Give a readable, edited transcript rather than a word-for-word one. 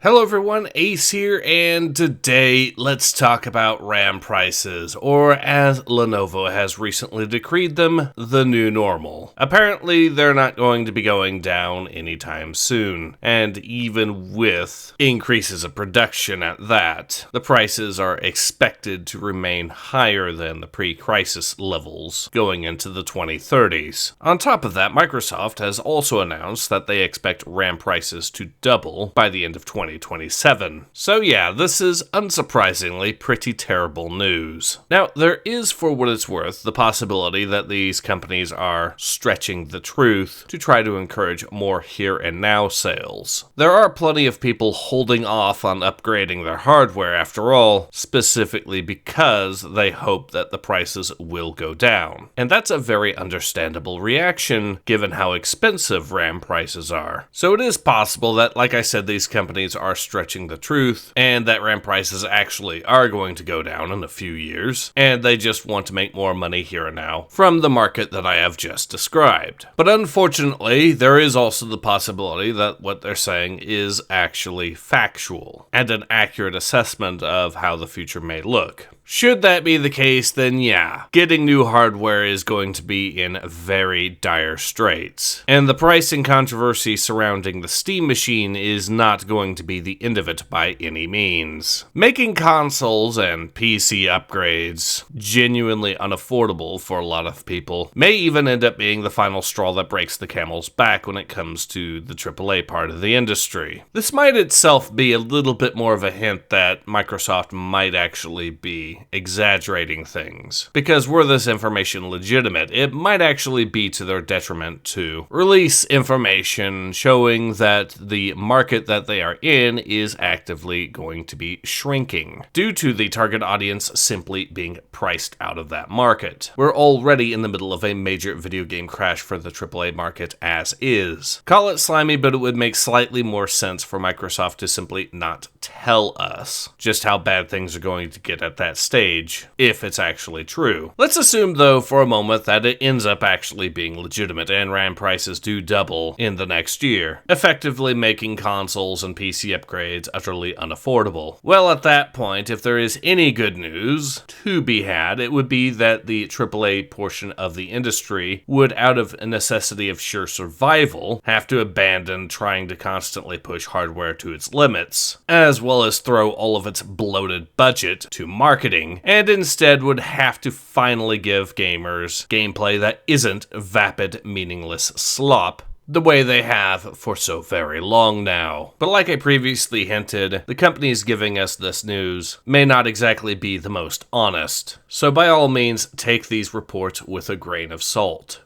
Hello everyone, Ace here, and today let's talk about RAM prices, or as Lenovo has recently decreed them, the new normal. Apparently they're not going to be going down anytime soon, and even with increases of production at that, the prices are expected to remain higher than the pre-crisis levels going into the 2030s. On top of that, Microsoft has also announced that they expect RAM prices to double by the end of 2027. So yeah, this is unsurprisingly pretty terrible news. Now, there is, for what it's worth, the possibility that these companies are stretching the truth to try to encourage more here and now sales. There are plenty of people holding off on upgrading their hardware after all, specifically because they hope that the prices will go down. And that's a very understandable reaction given how expensive RAM prices are. So it is possible that, like I said, these companies are stretching the truth, and that RAM prices actually are going to go down in a few years, and they just want to make more money here and now from the market that I have just described. But unfortunately, there is also the possibility that what they're saying is actually factual, and an accurate assessment of how the future may look. Should that be the case, then yeah, getting new hardware is going to be in very dire straits. And the pricing controversy surrounding the Steam machine is not going to be the end of it by any means. Making consoles and PC upgrades genuinely unaffordable for a lot of people may even end up being the final straw that breaks the camel's back when it comes to the AAA part of the industry. This might itself be a little bit more of a hint that Microsoft might actually be exaggerating things. Because were this information legitimate, it might actually be to their detriment to release information showing that the market that they are in is actively going to be shrinking, due to the target audience simply being priced out of that market. We're already in the middle of a major video game crash for the AAA market as is. Call it slimy, but it would make slightly more sense for Microsoft to simply not tell us just how bad things are going to get at that stage, if it's actually true. Let's assume, though, for a moment that it ends up actually being legitimate and RAM prices do double in the next year, effectively making consoles and PC upgrades utterly unaffordable. Well, at that point, if there is any good news to be had, it would be that the AAA portion of the industry would, out of a necessity of sheer survival, have to abandon trying to constantly push hardware to its limits, as well as throw all of its bloated budget to marketing, and instead would have to finally give gamers gameplay that isn't vapid, meaningless slop the way they have for so very long now. But like I previously hinted, the companies giving us this news may not exactly be the most honest. So by all means, take these reports with a grain of salt.